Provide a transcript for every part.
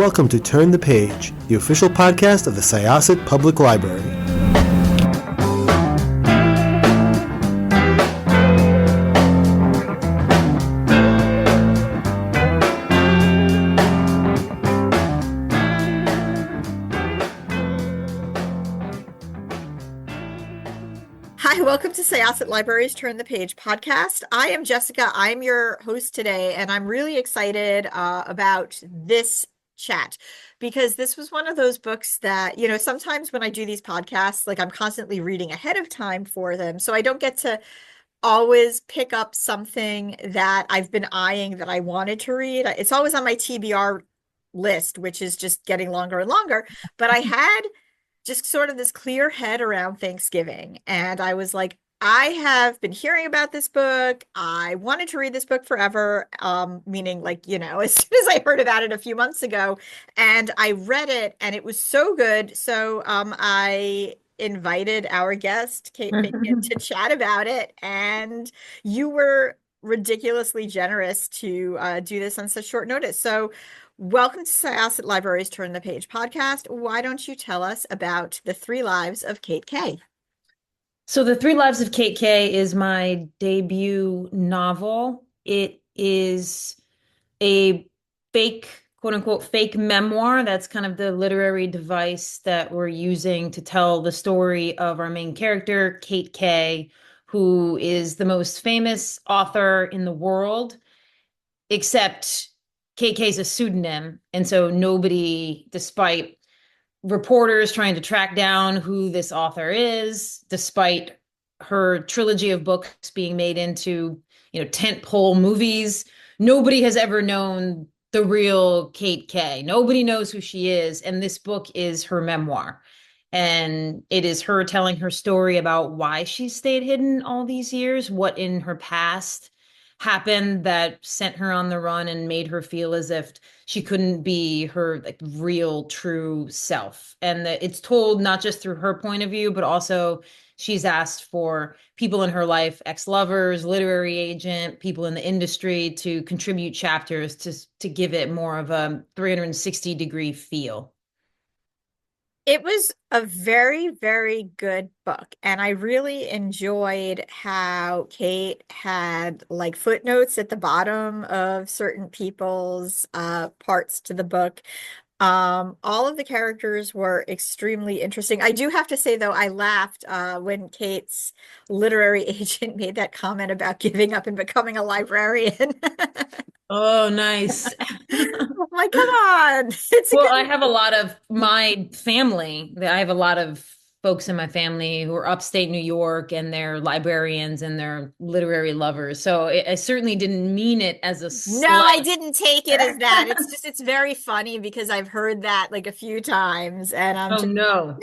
welcome to Turn the Page, the official podcast of the Syosset Public Library. Hi, welcome to Syosset Library's Turn the Page podcast. I am Jessica. I'm your host today, and I'm really excited about this chat because this was one of those books that, sometimes when I do these podcasts, like I'm constantly reading ahead of time for them. So I don't get to always pick up something that I've been eyeing that I wanted to read. It's always on my TBR list, which is just getting longer and longer. But I had just sort of this clear head around Thanksgiving. And I was like, I have been hearing about this book. I wanted to read this book forever, meaning like, as soon as I heard about it a few months ago, and I read it and it was so good. So I invited our guest, Kate Fagan, to chat about it. And you were ridiculously generous to do this on such short notice. So welcome to Syosset Library's Turn the Page podcast. Why don't you tell us about The Three Lives of Kate K? So The Three Lives of Kate K is my debut novel. It is a fake, quote unquote, fake memoir. That's kind of the literary device that we're using to tell the story of our main character, Kate K, who is the most famous author in the world, except KK is a pseudonym. And so nobody, despite reporters trying to track down who this author is, despite her trilogy of books being made into, tentpole movies, nobody has ever known the real Kate K. Nobody knows who she is. And this book is her memoir. And it is her telling her story about why she stayed hidden all these years, what in her past happened that sent her on the run and made her feel as if she couldn't be her real true self. And that it's told not just through her point of view, but also she's asked for people in her life, ex-lovers, literary agent, people in the industry to contribute chapters to give it more of a 360-degree feel. It was a very, very good book. And I really enjoyed how Kate had like footnotes at the bottom of certain people's parts to the book. All of the characters were extremely interesting. I do have to say, though, I laughed when Kate's literary agent made that comment about giving up and becoming a librarian. Oh, nice. I'm like, come on. Well, I have a lot of my family. I have a lot of folks in my family who are upstate New York and they're librarians and they're literary lovers. So I certainly didn't mean it as a No, slight. I didn't take it as that. It's very funny because I've heard that like a few times and I'm Oh just, no.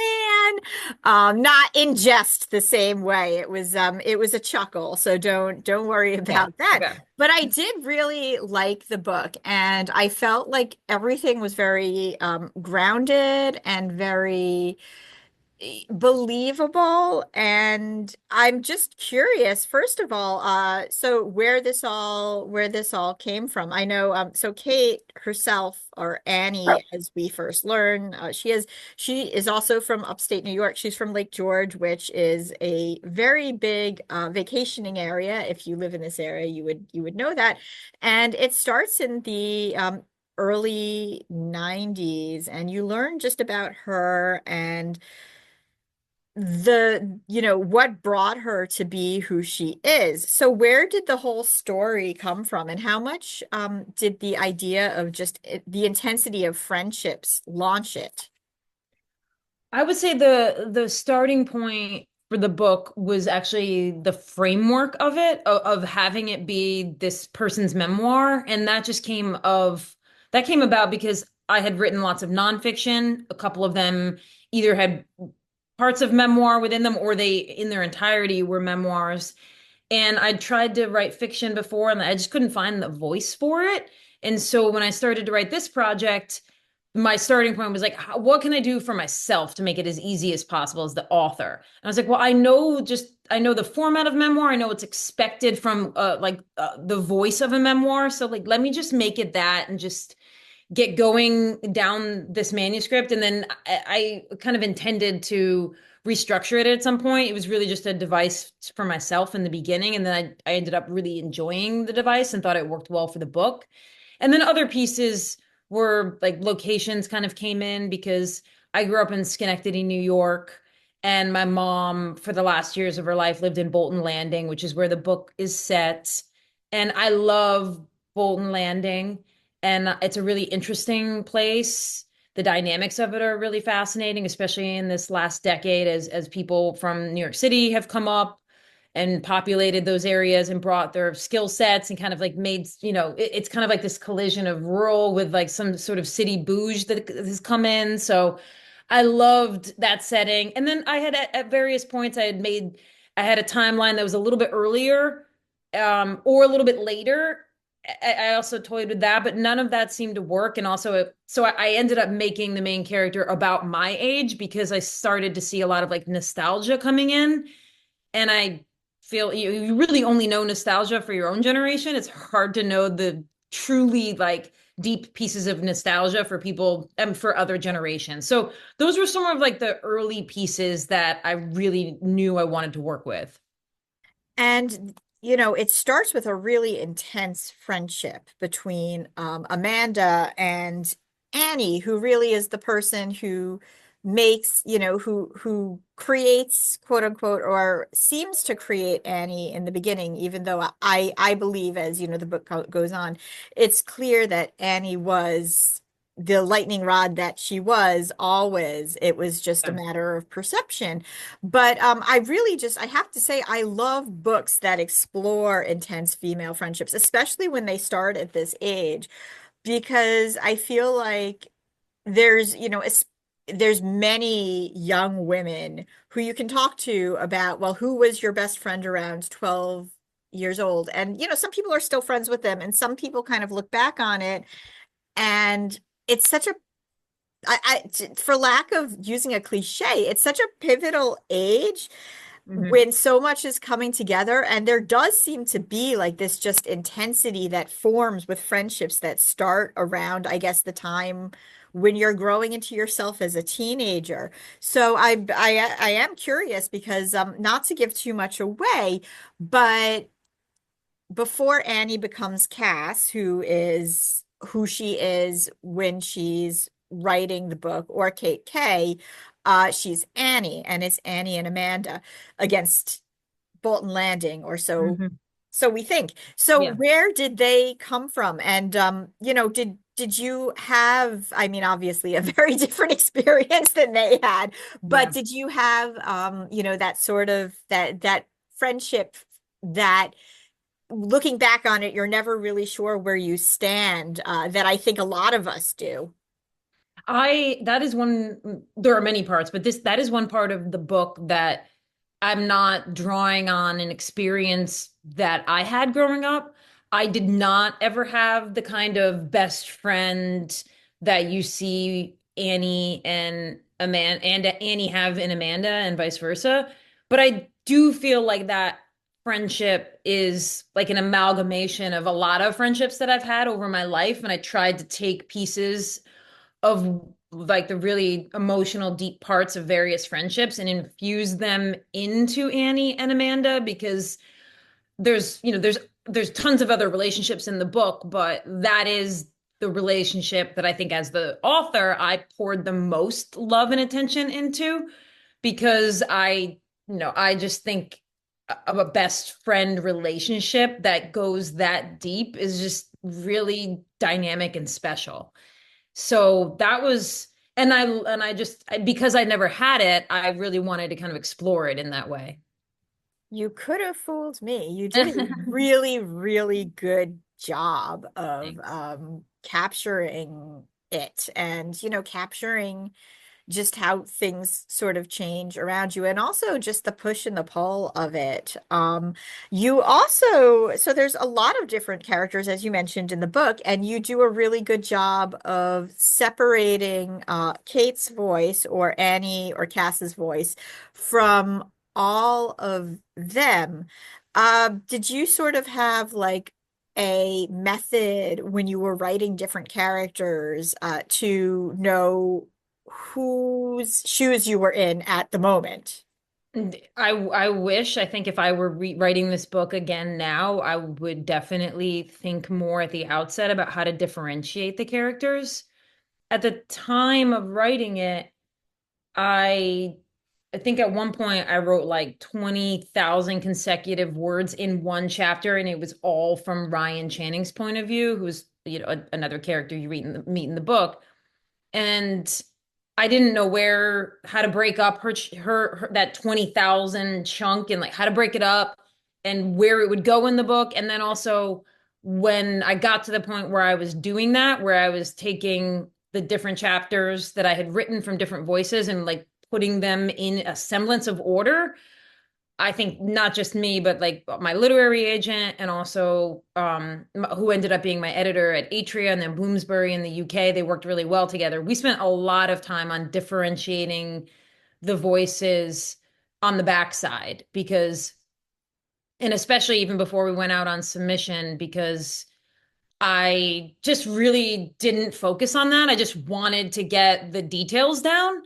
not in jest the same way. It was a chuckle, so don't worry about that. Okay. But I did really like the book and I felt like everything was very grounded and very believable. And I'm just curious, first of all, so where this all came from. I know so Kate herself, or Annie as we first learn, she is also from upstate New York. She's from Lake George, which is a very big vacationing area. If you live in this area, you would know that. And it starts in the early 90s, and you learn just about her and what brought her to be who she is. So where did the whole story come from, and how much did the idea of just the intensity of friendships launch it? I would say the starting point for the book was actually the framework of it, of having it be this person's memoir. And that came about because I had written lots of nonfiction. A couple of them either had parts of memoir within them or they in their entirety were memoirs. And I tried to write fiction before and I just couldn't find the voice for it. And so when I started to write this project, my starting point was like, what can I do for myself to make it as easy as possible as the author? And I was like, well, I know the format of memoir. I know what's expected from the voice of a memoir. So like, let me just make it that and just get going down this manuscript. And then I kind of intended to restructure it at some point. It was really just a device for myself in the beginning. And then I ended up really enjoying the device and thought it worked well for the book. And then other pieces were like locations kind of came in because I grew up in Schenectady, New York. And my mom, for the last years of her life, lived in Bolton Landing, which is where the book is set. And I love Bolton Landing, and it's a really interesting place. The dynamics of it are really fascinating, especially in this last decade as people from New York City have come up and populated those areas and brought their skill sets and kind of like made, it's kind of like this collision of rural with like some sort of city bouge that has come in. So I loved that setting. And then I had at various points I had a timeline that was a little bit earlier, or a little bit later. I also toyed with that, but none of that seemed to work. And also, so I ended up making the main character about my age because I started to see a lot of like nostalgia coming in. And I feel you really only know nostalgia for your own generation. It's hard to know the truly like deep pieces of nostalgia for people and for other generations. So those were some of like the early pieces that I really knew I wanted to work with. And, it starts with a really intense friendship between Amanda and Annie, who really is the person who makes, who creates, quote unquote, or seems to create Annie in the beginning, even though I believe, as the book goes on, it's clear that Annie was the lightning rod that she was always. It was just a Yeah. matter of perception. But I really just, I have to say, I love books that explore intense female friendships, especially when they start at this age, because I feel like there's, there's many young women who you can talk to about, well, who was your best friend around 12 years old? And, some people are still friends with them, and some people kind of look back on it, and it's such a for lack of using a cliche, it's such a pivotal age Mhm. when so much is coming together. And there does seem to be like this just intensity that forms with friendships that start around, I guess, the time when you're growing into yourself as a teenager. So I am curious because not to give too much away, but before Annie becomes Cass, who she is when she's writing the book, or Kate K, she's Annie, and it's Annie and Amanda against Bolton Landing, or Mhm. so we think. So Yeah. where did they come from? And did you have, I mean, obviously a very different experience than they had, but Yeah. did you have that sort of that friendship that, looking back on it, you're never really sure where you stand, that I think a lot of us do. That is one, there are many parts, but that is one part of the book that I'm not drawing on an experience that I had growing up. I did not ever have the kind of best friend that you see Annie and Amanda and Annie have in Amanda and vice versa. But I do feel like that friendship is like an amalgamation of a lot of friendships that I've had over my life. And I tried to take pieces of like the really emotional deep parts of various friendships and infuse them into Annie and Amanda because there's tons of other relationships in the book, but that is the relationship that I think as the author I poured the most love and attention into because I just think of a best friend relationship that goes that deep is just really dynamic and special. So that was, and I just, because I never had it, I really wanted to kind of explore it in that way. You could have fooled me. You did a really, really good job of Thanks. capturing it, and capturing just how things sort of change around you, and also just the push and the pull of it. You also, so there's a lot of different characters, as you mentioned in the book, and you do a really good job of separating Kate's voice, or Annie or Cass's voice, from all of them. Did you sort of have like a method when you were writing different characters to know whose shoes you were in at the moment? I wish, I think if I were rewriting this book again now, I would definitely think more at the outset about how to differentiate the characters. At the time of writing it, I I think at one point I wrote like 20,000 consecutive words in one chapter, and it was all from Ryan Channing's point of view, who's, another character you meet in the book. And I didn't know how to break up her that 20,000 chunk, and like how to break it up and where it would go in the book. And then also when I got to the point where I was doing that, where I was taking the different chapters that I had written from different voices and like putting them in a semblance of order, I think not just me, but like my literary agent and also who ended up being my editor at Atria and then Bloomsbury in the UK, they worked really well together. We spent a lot of time on differentiating the voices on the backside because, and especially even before we went out on submission, because I just really didn't focus on that. I just wanted to get the details down.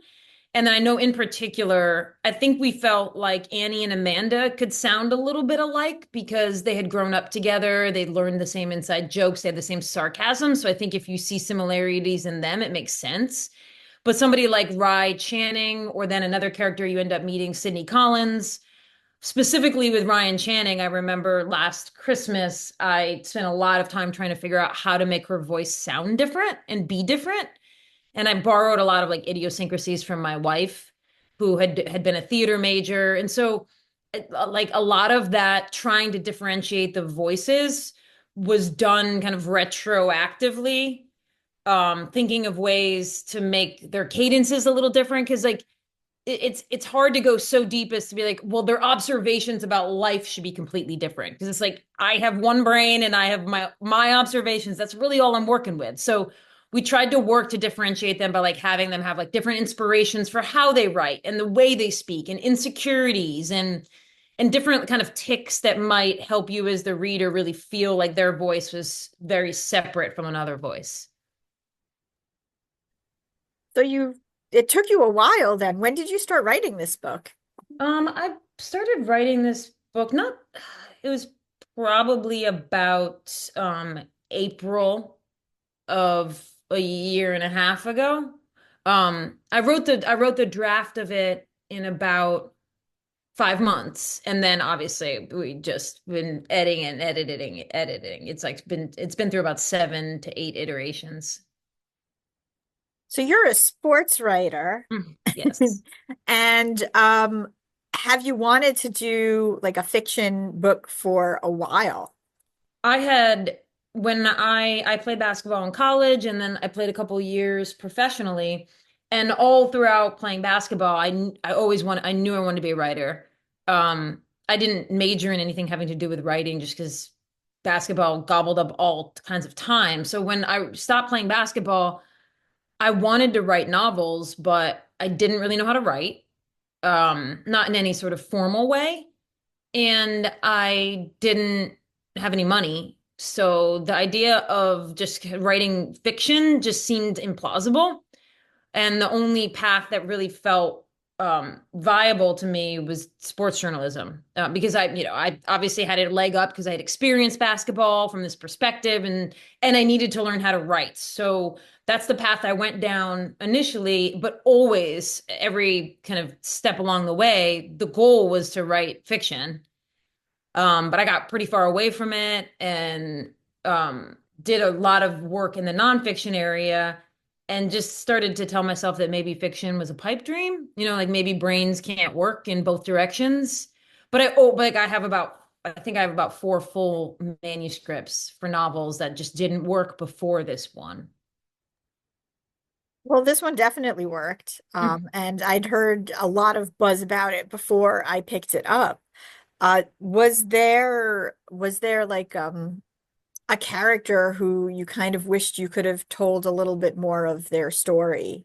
And then I know in particular, I think we felt like Annie and Amanda could sound a little bit alike because they had grown up together. They'd learned the same inside jokes. They had the same sarcasm. So I think if you see similarities in them, it makes sense. But somebody like Rye Channing, or then another character you end up meeting, Sydney Collins, specifically with Ryan Channing, I remember last Christmas, I spent a lot of time trying to figure out how to make her voice sound different and be different. And I borrowed a lot of like idiosyncrasies from my wife, who had been a theater major. And so like a lot of that trying to differentiate the voices was done kind of retroactively, thinking of ways to make their cadences a little different. Cause like it's hard to go so deep as to be like, well, their observations about life should be completely different. Because it's like I have one brain and I have my observations. That's really all I'm working with. So we tried to work to differentiate them by like having them have like different inspirations for how they write and the way they speak and insecurities and different kind of ticks that might help you as the reader really feel like their voice was very separate from another voice. So it took you a while then. When did you start writing this book? I started writing this book, not, it was probably about April of a year and a half ago. I wrote the draft of it in about 5 months, and then obviously we just been editing and editing. It's been through about 7 to 8 iterations. So you're a sports writer. Yes. And have you wanted to do like a fiction book for a while? I had when I played basketball in college, and then I played a couple years professionally, and all throughout playing basketball I knew I wanted to be a writer. I didn't major in anything having to do with writing just because basketball gobbled up all kinds of time. So when I stopped playing basketball, I wanted to write novels, but I didn't really know how to write, not in any sort of formal way, and I didn't have any money. So the idea of just writing fiction just seemed implausible. And the only path that really felt viable to me was sports journalism, because I obviously had a leg up because I had experienced basketball from this perspective, and I needed to learn how to write. So that's the path I went down initially, but always every kind of step along the way, the goal was to write fiction. But I got pretty far away from it and did a lot of work in the nonfiction area and just started to tell myself that maybe fiction was a pipe dream, like maybe brains can't work in both directions. But I think I have about 4 full manuscripts for novels that just didn't work before this one. Well, this one definitely worked. And I'd heard a lot of buzz about it before I picked it up. Was there like a character who you kind of wished you could have told a little bit more of their story?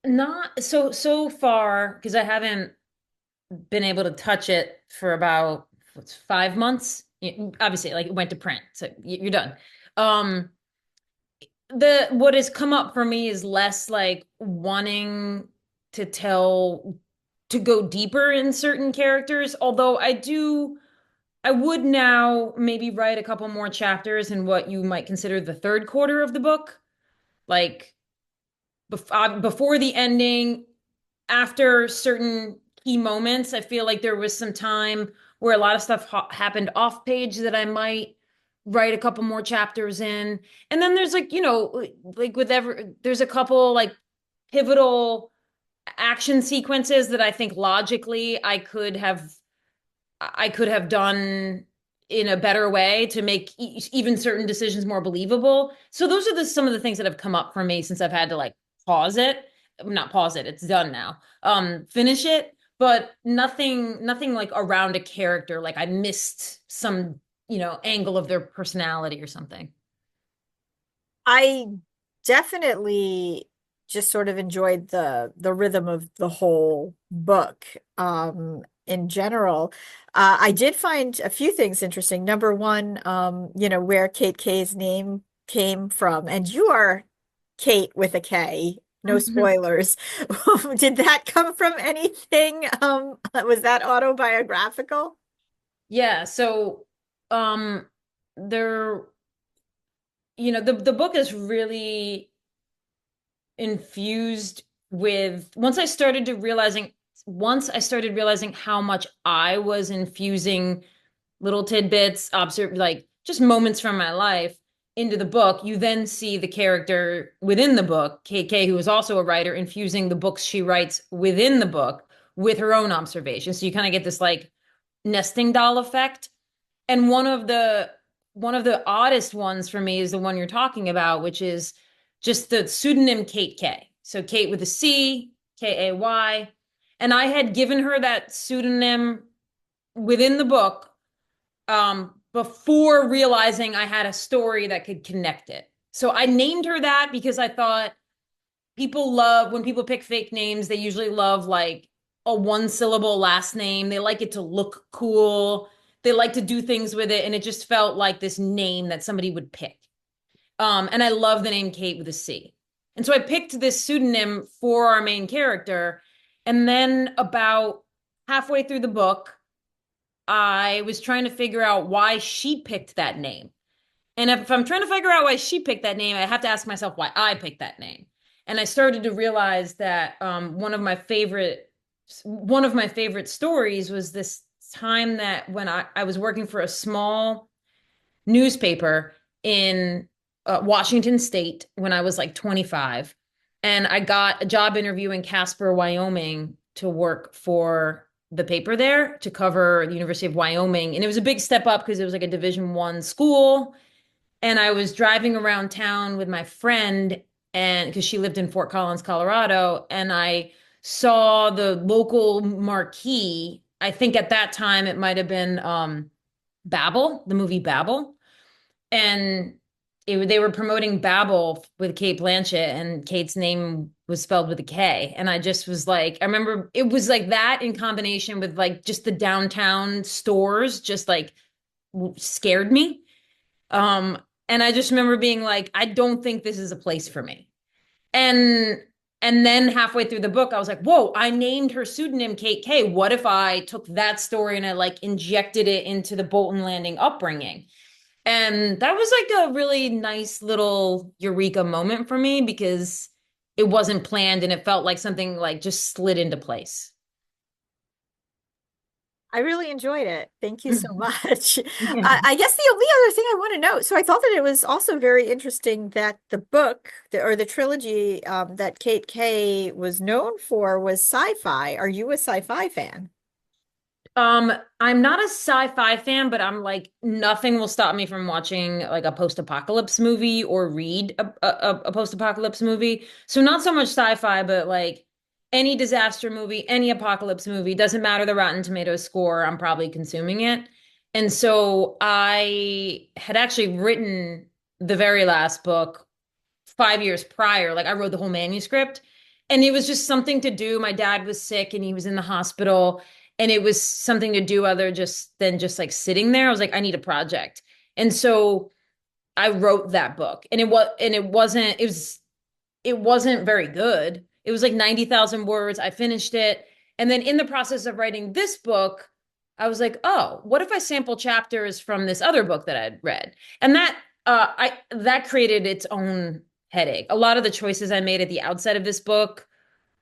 Not so far, because I haven't been able to touch it for about 5 months. obviously like it went to print, so you're done. Um, the what has come up for me is less like wanting to tell to go deeper in certain characters, although I would now maybe write a couple more chapters in what you might consider the third quarter of the book, like before the ending, after certain key moments. I feel like there was some time where a lot of stuff happened off page that I might write a couple more chapters in. And then there's like, like there's a couple like pivotal action sequences that I think logically I could have done in a better way to make even certain decisions more believable. So those are some of the things that have come up for me since I've had to like pause it. Not pause it, it's done now. Finish it, but nothing like around a character like I missed some, angle of their personality or something. I definitely just sort of enjoyed the rhythm of the whole book. In general, I did find a few things interesting. Number one, where Kate K's name came from, and you are Kate with a K. No spoilers. Did that come from anything? Was that autobiographical? Yeah, so um there the book is really infused with once I started realizing how much I was infusing little tidbits, observe like just moments from my life into the book, you then see the character within the book, KK, who is also a writer, infusing the books she writes within the book with her own observations. So you kind of get this like nesting doll effect. And one of the oddest ones for me is the one you're talking about, which is just the pseudonym Kate K. So Kate with a C, Kay. And I had given her that pseudonym within the book before realizing I had a story that could connect it. So I named her that because I thought people love when people pick fake names, they usually love like a one syllable last name. They like it to look cool. They like to do things with it. And it just felt like this name that somebody would pick. And I love the name Kate with a C. And so I picked this pseudonym for our main character. And then about halfway through the book, I was trying to figure out why she picked that name. And if I'm trying to figure out why she picked that name, I have to ask myself why I picked that name. And I started to realize that one of my favorite stories was this time that when I was working for a small newspaper in Washington State when I was like 25. And I got a job interview in Casper, Wyoming to work for the paper there to cover the University of Wyoming. And it was a big step up because it was like a Division I school. And I was driving around town with my friend, and because she lived in Fort Collins, Colorado, and I saw the local marquee. I think at that time it might have been Babel, the movie Babel, and they were promoting Babel with Kate Blanchett, and Kate's name was spelled with a K. And I just was like, I remember it was like that in combination with like just the downtown stores, just like scared me. Um, and I just remember being like, I don't think this is a place for me. And and then halfway through the book, I was like, whoa, I named her pseudonym Kate K. What if I took that story and I like injected it into the Bolton Landing upbringing? And that was like a really nice little eureka moment for me because it wasn't planned and it felt like something like just slid into place. I really enjoyed it. Thank you so Yeah. much. I guess the only other thing I want to note, so I thought that it was also very interesting that the book or the trilogy that Kate Kay was known for was sci-fi. Are you a sci-fi fan? I'm not a sci-fi fan, but I'm like nothing will stop me from watching like a post-apocalypse movie or read a post-apocalypse movie. So not so much sci-fi, but like any disaster movie, any apocalypse movie, doesn't matter the Rotten Tomatoes score, I'm probably consuming it. And so I had actually written the very last book 5 years prior. Like I wrote the whole manuscript, and it was just something to do. My dad was sick and he was in the hospital. and it was something to do other than just like sitting there. I was like, I need a project. And so I wrote that book, and it wasn't very good. It was like 90,000 words. I finished it. And then in the process of writing this book, I was like, oh, what if I sample chapters from this other book that I'd read? And that created its own headache. A lot of the choices I made at the outset of this book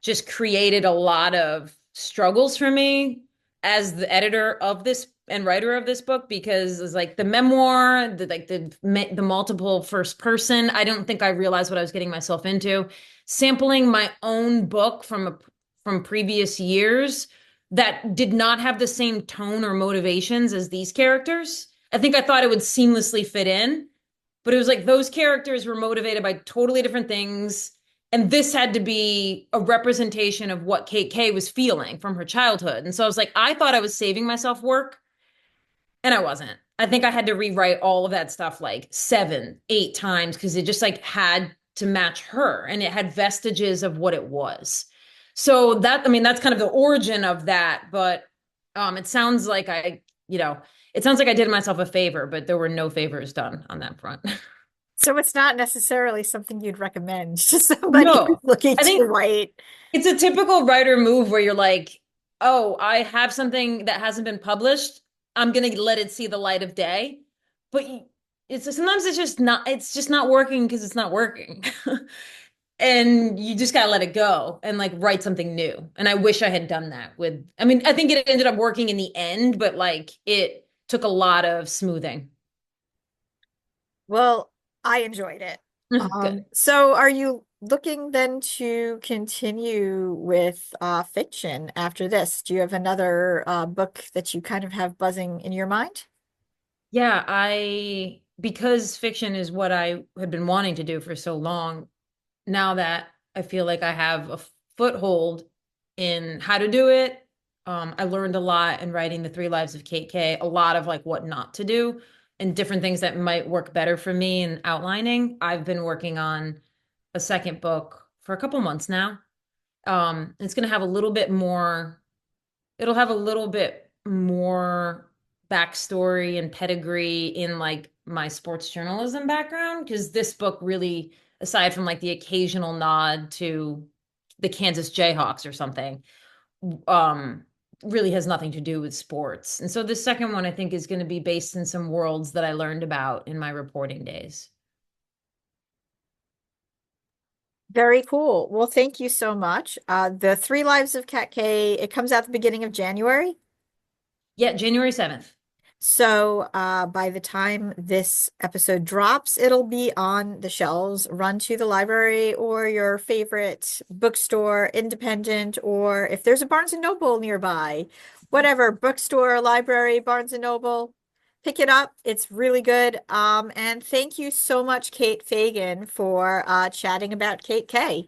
just created a lot of struggles for me as the editor of this and writer of this book, because it's like the memoir, the multiple first person. I don't think I realized what I was getting myself into. Sampling my own book from previous years that did not have the same tone or motivations as these characters. I think I thought it would seamlessly fit in, but it was like those characters were motivated by totally different things. And this had to be a representation of what Kate K was feeling from her childhood. And so I was like, I thought I was saving myself work, and I wasn't. I think I had to rewrite all of that stuff like 7, 8 times because it just like had to match her, and it had vestiges of what it was. So that's kind of the origin of that. But it sounds like I did myself a favor, but there were no favors done on that front. So it's not necessarily something you'd recommend to somebody No, who's looking I to think write. it's a typical writer move where you're like, oh, I have something that hasn't been published. I'm going to let it see the light of day. But sometimes it's just not working because it's not working. And you just got to let it go and like write something new. And I wish I had done that I think it ended up working in the end, but like it took a lot of smoothing. Well, I enjoyed it. Good. So are you looking then to continue with fiction after this? Do you have another book that you kind of have buzzing in your mind? Yeah, because fiction is what I had been wanting to do for so long, now that I feel like I have a foothold in how to do it, I learned a lot in writing The Three Lives of Kate K, a lot of like what not to do and different things that might work better for me in outlining. I've been working on a second book for a couple months now. It's going to have a little bit more, it'll have a little bit more backstory and pedigree in like my sports journalism background, because this book really, aside from like the occasional nod to the Kansas Jayhawks or something, really has nothing to do with sports. And so the second one I think is going to be based in some worlds that I learned about in my reporting days. Very cool. Well, thank you so much. The Three Lives of Cat K, it comes out the beginning of January. Yeah, January 7th. So by the time this episode drops, it'll be on the shelves. Run to the library or your favorite bookstore, independent, or if there's a Barnes and Noble nearby, whatever, bookstore, library, Barnes and Noble, pick it up. It's really good. And thank you so much, Kate Fagan, for chatting about Kate K.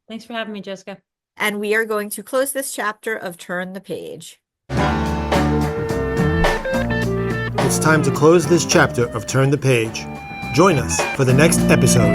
Thanks for having me, Jessica. And we are going to close this chapter of Turn the Page. It's time to close this chapter of Turn the Page. Join us for the next episode.